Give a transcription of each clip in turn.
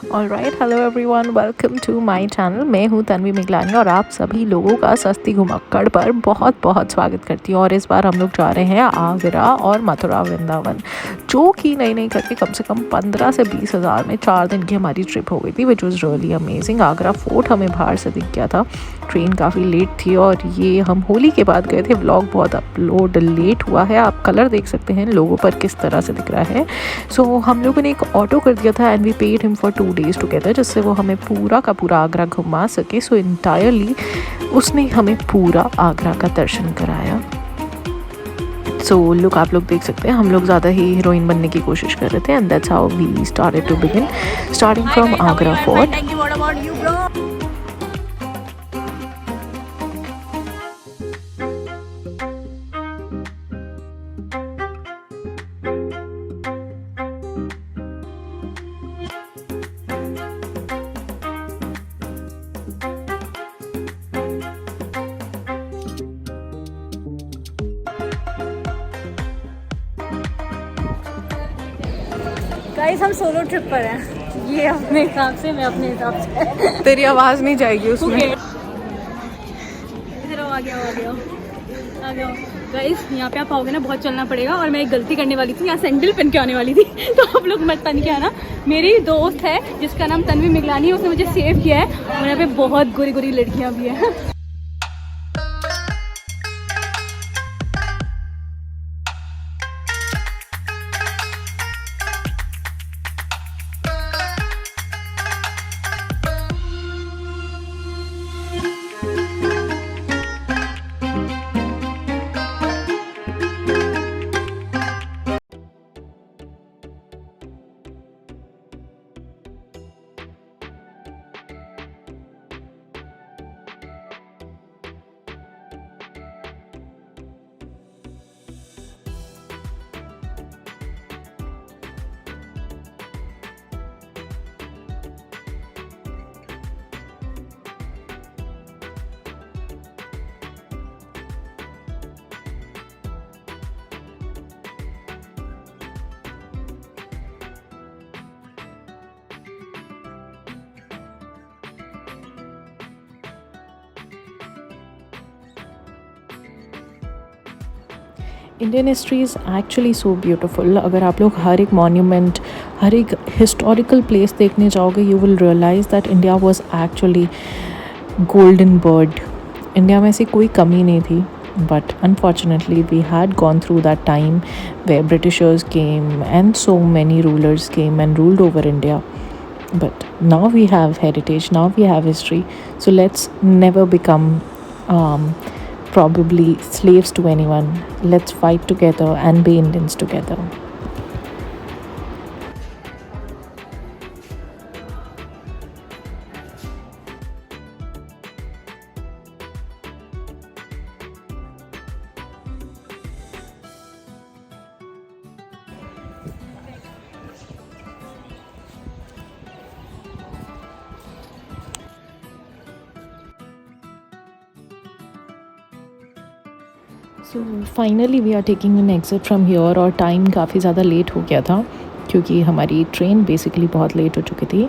Alright, hello everyone, welcome to my channel. मैं हूँ तन्वी मिगलानी और आप सभी लोगों का सस्ती घुमक्कड़ पर बहुत बहुत स्वागत करती हूँ। और इस बार हम लोग जा रहे हैं आगरा और मथुरा वृंदावन, जो कि नई करके कम से कम 15 से 20 हज़ार में 4 दिन की हमारी ट्रिप हो गई थी, which was really amazing. Agra fort हमें बाहर से दिख गया था, ट्रेन काफ़ी लेट थी और ये हम होली के बाद गए थे। व्लॉग बहुत अपलोड लेट हुआ है, आप कलर देख सकते हैं लोगों पर किस तरह से दिख रहा है। सो हम लोगों ने एक ऑटो कर दिया था and we paid him for 2 days together, जिससे वो हमें पूरा का पूरा आगरा घुमा सके। सो इंटायरली उसने हमें पूरा आगरा का दर्शन कराया। सो लुक आप लोग देख सकते हैं, हम लोग ज़्यादा ही हीरोइन बनने की कोशिश कर रहे थे and that's how we started to begin, starting from Agra fort. Guys हम सोलो ट्रिप पर हैं, ये अपने हिसाब से, मैं अपने हिसाब से। तेरी आवाज़ नहीं जाएगी उसमें। इधर आ गया गाइस, यहाँ पे आप आओगे ना, बहुत चलना पड़ेगा। और मैं एक गलती करने वाली थी, यहाँ सैंडल पहन के आने वाली थी तो आप लोग मत पहन के आना। मेरी दोस्त है जिसका नाम तन्वी मिगलानी है, उसने मुझे सेव किया है और यहाँ पे बहुत गोरी गोरी लड़कियाँ भी हैं। Indian history is actually so beautiful. अगर आप लोग हर एक मॉन्यूमेंट, हर एक हिस्टोरिकल प्लेस देखने जाओगे, you will realize that India was actually golden bird. India में से कोई कमी नहीं थी, but unfortunately we had gone through that time where Britishers came and so many rulers came and ruled over India. But now we have heritage, now we have history, so let's never become probably slaves to anyone. Let's fight together and be Indians together. So finally we are taking an exit from here, और time काफ़ी ज़्यादा late हो गया था क्योंकि हमारी train basically बहुत late हो चुकी थी।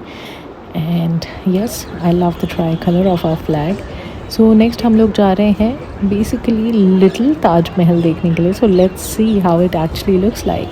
And yes, I love the tricolour of our flag. So next हम लोग जा रहे हैं बेसिकली लिटिल ताजमहल देखने के लिए। So let's see how it actually looks like.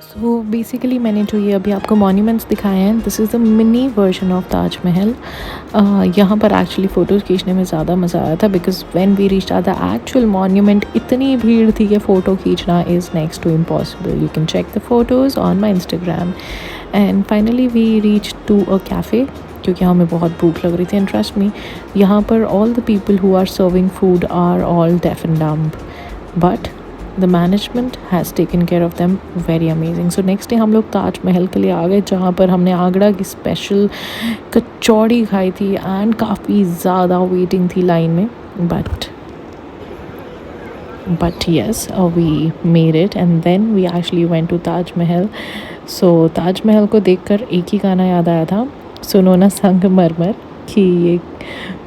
So basically मैंने जो ये अभी आपको मॉन्यूमेंट्स दिखाए हैं, this is the mini version of Taj Mahal. यहाँ पर एक्चुअली फ़ोटोज़ खींचने में ज़्यादा मज़ा आया था, because when we reached the actual monument इतनी भीड़ थी कि फ़ोटो खींचना is next to impossible. You can check the photos on my Instagram. And finally we reach to a cafe क्योंकि हमें बहुत भूख लग रही थी। एंड ट्रस्ट मी, यहाँ पर all the people who are serving food are all deaf and dumb, but the management has taken care of them very amazing. So next day हम लोग ताजमहल के लिए आ गए, जहाँ पर हमने आगरा की स्पेशल कचौड़ी खाई थी एंड काफ़ी ज़्यादा वेटिंग थी लाइन में, but yes, we made it and then we actually went to Taj Mahal. सो ताजमहल को देखकर एक ही गाना याद आया था, सुनो ना संगमरमर, कि ये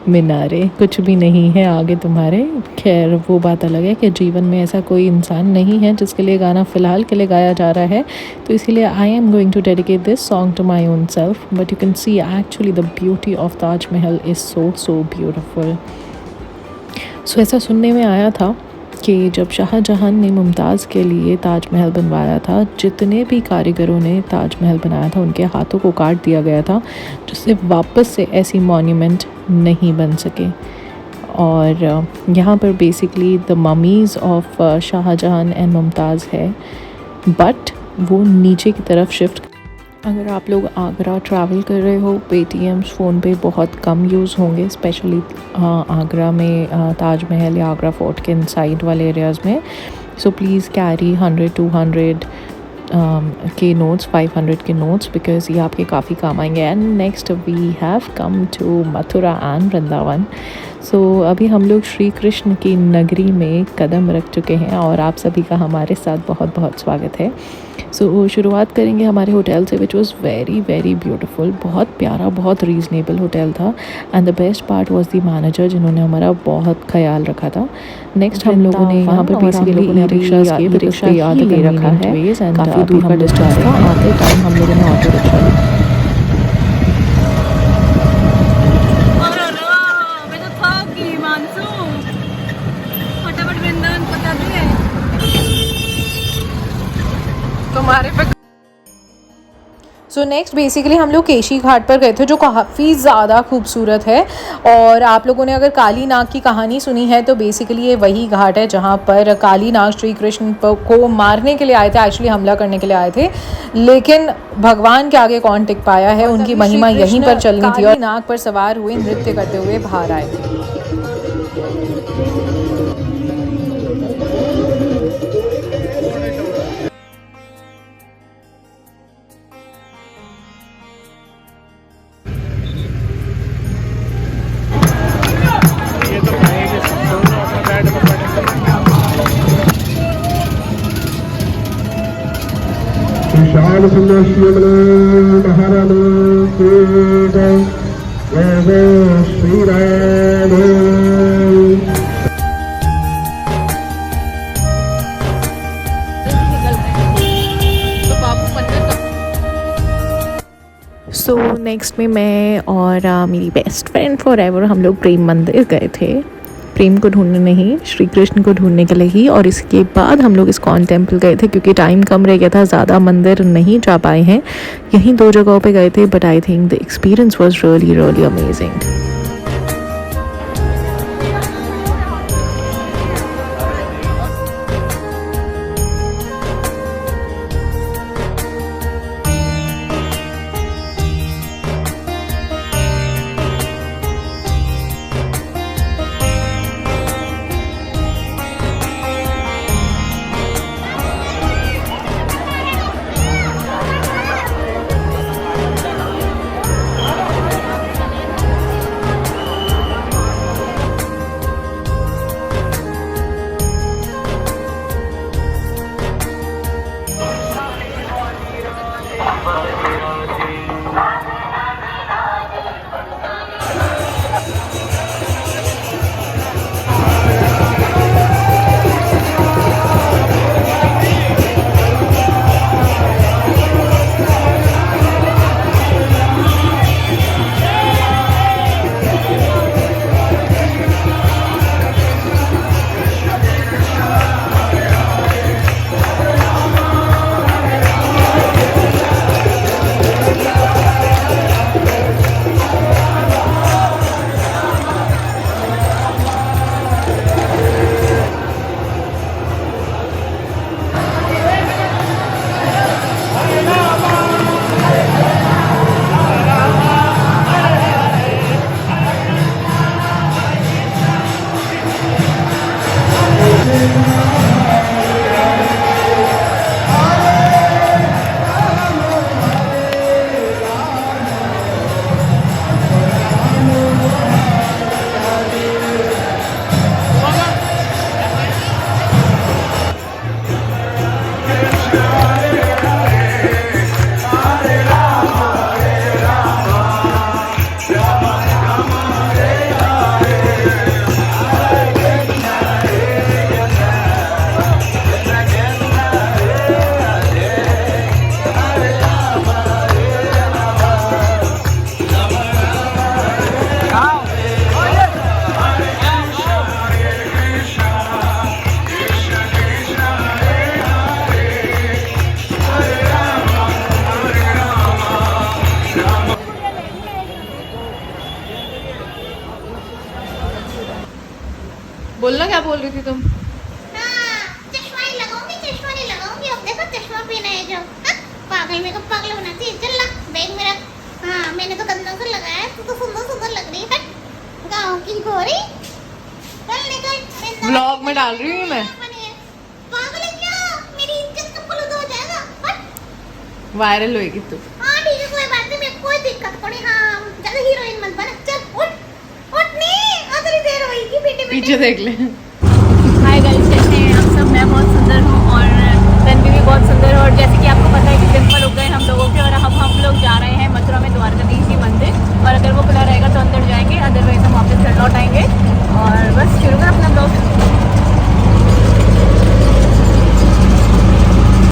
मीनारे कुछ भी नहीं है आगे तुम्हारे। खैर वो बात अलग है कि जीवन में ऐसा कोई इंसान नहीं है जिसके लिए गाना फ़िलहाल के लिए गाया जा रहा है, तो इसीलिए I am going to dedicate this song to my own self. But you can see actually the beauty of Taj Mahal is so beautiful. So ऐसा सुनने में आया था कि जब शाहजहां ने मुमताज़ के लिए ताजमहल बनवाया था, जितने भी कारीगरों ने ताजमहल बनाया था उनके हाथों को काट दिया गया था, जिससे वापस से ऐसी मॉन्यूमेंट नहीं बन सके। और यहाँ पर basically the mummies of Shahjahan and Mumtaz है, बट वो नीचे की तरफ शिफ्ट। अगर आप लोग आगरा ट्रैवल कर रहे हो, पेटीएम्स फ़ोन पे बहुत कम यूज़ होंगे, स्पेशली आगरा में ताजमहल या आगरा फोर्ट के इनसाइड वाले एरियाज़ में। सो प्लीज़ कैरी 100-200 के नोट्स, 500 के नोट्स, बिकॉज ये आपके काफ़ी काम आएंगे। And next we have come to Mathura and Vrindavan. So अभी हम लोग श्री कृष्ण की नगरी में कदम रख चुके हैं और आप सभी का हमारे साथ बहुत बहुत स्वागत है। सो शुरुआत करेंगे हमारे होटल से, विच वॉज़ वेरी ब्यूटीफुल। बहुत प्यारा, बहुत रीज़नेबल होटल था। And the best part was the manager, जिन्होंने हमारा बहुत ख्याल रखा था। नेक्स्ट हम लोगों ने यहाँ पर बेसिकली रिक्शा याद ले रखा है, काफ़ी दूर का डिस्टेंस था। आते टाइम हम लोगों ने ऑटो रिक्शा लिया। तुम्हारे पे सो नेक्स्ट बेसिकली हम लोग केशी घाट पर गए थे, जो काफ़ी ज़्यादा खूबसूरत है। और आप लोगों ने अगर काली नाग की कहानी सुनी है तो बेसिकली ये वही घाट है जहाँ पर काली नाग श्री कृष्ण को मारने के लिए आए थे, एक्चुअली हमला करने के लिए आए थे, लेकिन भगवान के आगे कौन टिक पाया है। उनकी महिमा यहीं पर चलनी थी और नाग पर सवार हुए नृत्य करते हुए बाहर आए थे। विशाल सुंदर महाराज श्री राम। सो नेक्स्ट में मैं और मेरी बेस्ट फ्रेंड फॉर एवर हम लोग प्रेम मंदिर गए थे, प्रेम को ढूंढने नहीं, श्री कृष्ण को ढूंढने के लिए ही। और इसके बाद हम लोग इस्कॉन टेम्पल गए थे, क्योंकि टाइम कम रह गया था, ज़्यादा मंदिर नहीं जा पाए हैं। यहीं 2 जगहों पे गए थे, but I think the experience was really amazing. क्या बोल रही थी तुम? चश्मा नहीं लगाऊंगी अब देखो चश्मा पहना है जो पागल मेरे को पागल बनाती है। चल ला बैग मेरा। हाँ मैंने तो कंधों से लगाया तू तो सुंदर लग रही है। गाँव की घोड़ी चल निकल। व्लॉग में डाल रही हूँ मैं। पागल है क्या? मेरी इज्जत का फलूदा हो जाएगा। वायरल होएगी तू। हाँ ठीक है कोई बात नहीं मेरे कोई दिक्कत थोड़ी। हाँ ज्यादा हीरोइन मत बना। चल उठ नहीं अगली देर होगी पीछे देख ले। हाय गाइस, कैसे हैं आप सब? मैं बहुत सुंदर हूँ और तन्वी भी बहुत सुंदर है। और जैसे कि आपको पता है कि सिंपल हो गए हम लोगों के, और अब हम लोग जा रहे हैं मथुरा में द्वारकाधीश जी मंदिर। और अगर वो खुला रहेगा तो अंदर जाएंगे, अदरवाइज हम वापस घर लौट आएंगे। और बस शुरू कर अपना ब्लॉग।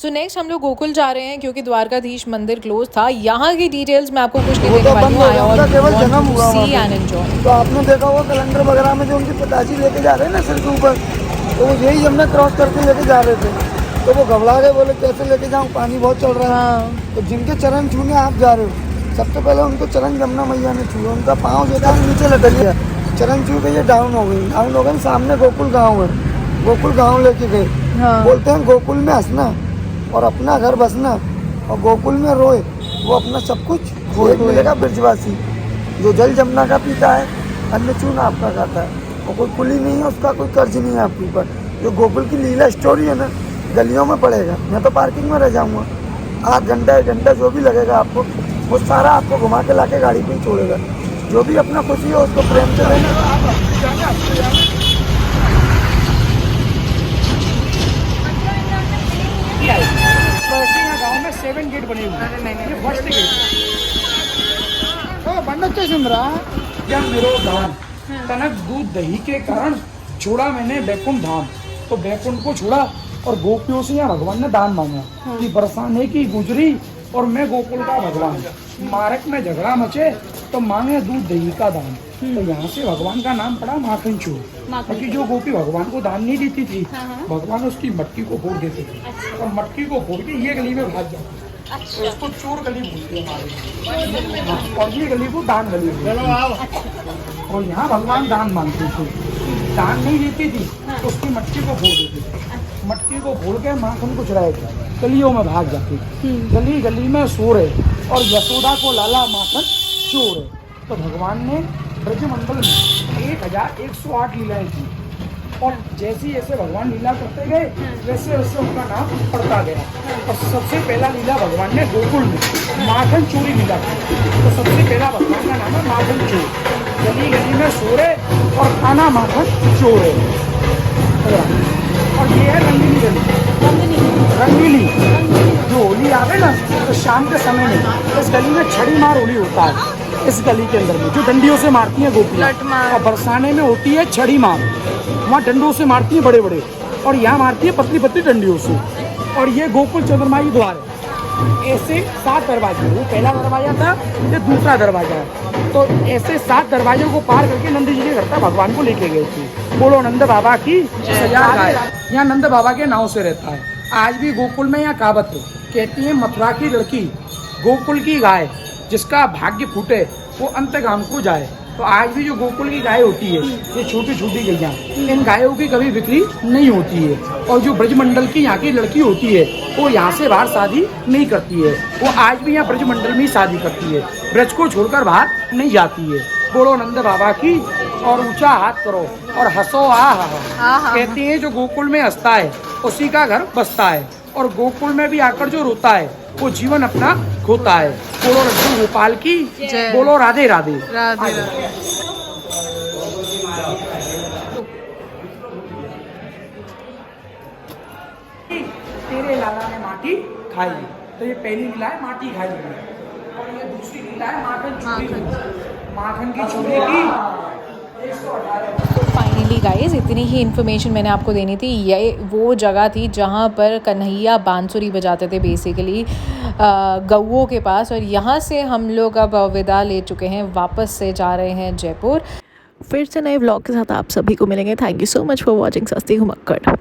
सो नेक्स्ट हम लोग गोकुल जा रहे हैं क्योंकि द्वारकाधीश मंदिर क्लोज था। यहाँ की डिटेल्स मैं आपको कुछ नहीं देने वाली हूँ। I all want to see and enjoy. तो आपने देखा होगा कैलेंडर वगैरह में जो उनके पिताजी लेके जा रहे हैं ना सिर के ऊपर, तो वो यही यमुना क्रॉस करके लेके जा रहे थे। तो वो घबरा गए, बोले कैसे लेके जाऊँ, पानी बहुत चल रहा है। तो जिनके चरण छूने आप जा रहे हो, सबसे पहले उनको चरण यमुना मैया ने छुए। उनका पाँव जो था नीचे लटक गया, चरण छू के ये डाउन हो गई। सामने गोकुल गाँव है, गोकुल गाँव लेके गए। बोलते हैं गोकुल में हंसना और अपना घर बसना, और गोकुल में रोए वो अपना सब कुछ खोए मिलेगा। ब्रजवासी जो जल जमुना का पीता है, अन्न चूर्ण आपका खाता है, और कोई कुली नहीं है, उसका कोई कर्ज नहीं है आपके ऊपर। जो गोकुल की लीला स्टोरी है ना, गलियों में पड़ेगा। मैं तो पार्किंग में रह जाऊँगा, 8 घंटा 1 घंटा जो भी लगेगा आपको, वो सारा आपको घुमा के ला के गाड़ी पे ही छोड़ेगा। जो भी अपना खुशी हो उसको प्रेम से लेना। गाँव में 7 गेट बने हुए हैं। ये फर्स्ट गेट बंडच्चे सुंदरा या मेरो धाम तनक दूध दही के कारण छोड़ा मैंने बैकुंठ धाम। तो बैकुंठ को छोड़ा और गोपियों से यहाँ भगवान ने दान मांगा कि बरसाने की गुजरी और मैं गोकुल का भगवान। मार्ग में झगड़ा मचे तो मांगे दूध दही का दान। तो यहाँ से भगवान का नाम पड़ा माखन चोर। क्योंकि जो गोपी भगवान को दान नहीं देती थी, भगवान उसकी मटकी को फोड़ देते थे और मटकी को फोड़ के ये गली में भाग जाती। तो इसको चोर गली बोलते हैं हमारे। और ये गली को दान गली बोलते हैं। और यहाँ भगवान दान मांगते थे, दान नहीं देती थी तो उसकी मटकी को फोड़ देते थे। मटकी को फोड़ के माखन को चुराए थे, गलियों में भाग जाते। गली गली में सो रहे और यशोदा को लाला माखन चोर है। तो भगवान ने ब्रजमंडल में 1108 लीलाएं की, और जैसे जैसे भगवान लीला करते गए वैसे वैसे उनका नाम पड़ता गया। और सबसे पहला लीला भगवान ने गोकुल में माखन चोरी लीला की। तो सबसे पहला भगवान का नाम है माखन चोर। गली गली में सो रहे और खाना माखन चोर है। और ये है रंगीली गली। रंगीली जो होली आवे ना, तो शाम के समय में इस गली में छड़ी मार होली होता है। इस गली के अंदर में जो डंडियों से मारती हैं गोपियाँ, और बरसाने में होती है छड़ी मार। वहाँ डंडों से मारती है बड़े बड़े, और यहाँ मारती है पतली पतली डंडियों से। और ये गोकुल चंद्रमाई द्वार है। ऐसे 7 दरवाजे, वो पहला दरवाजा था, ये दूसरा दरवाजा है। तो ऐसे 7 दरवाजों को पार करके नंद जी के घर तक भगवान को लेके गए थे। बोलो नंद बाबा की सजा। यहाँ नंद बाबा के नाव से रहता है। आज भी गोकुल में यहाँ कहावत कहती है, मथुरा की लड़की गोकुल की गाय, जिसका भाग्य फूटे वो अंतगाम को जाए। तो आज भी जो गोकुल की गाय होती है, ये छोटी छोटी गैया, इन गायों की कभी बिक्री नहीं होती है। और जो ब्रजमंडल की यहाँ की लड़की होती है, वो यहाँ से बाहर शादी नहीं करती है। वो आज भी यहाँ ब्रजमंडल में ही शादी करती है, ब्रज को छोड़कर बाहर नहीं जाती है। बोलो नंद बाबा की, और ऊंचा हाथ करो और हंसो आ। कहते हैं जो गोकुल में हंसता है उसी का घर बसता है, और गोकुल में भी आकर जो रोता है वो जीवन अपना खोता है। बोलो रघु गोपाल की, बोलो राधे राधे। राधे राधे। तेरे लाला ने माटी खाई, तो ये पहली लीला है माटी खाई, और ये दूसरी लीला है माखन चोरी। माखन की चोरी की। फाइनली गाइस, इतनी ही इन्फॉर्मेशन मैंने आपको देनी थी। ये वो जगह थी जहाँ पर कन्हैया बांसुरी बजाते थे बेसिकली गौओं के पास। और यहाँ से हम लोग अब विदा ले चुके हैं, वापस से जा रहे हैं जयपुर। फिर से नए व्लॉग के साथ आप सभी को मिलेंगे। Thank you so much for watching सस्ती घुमक्कड़।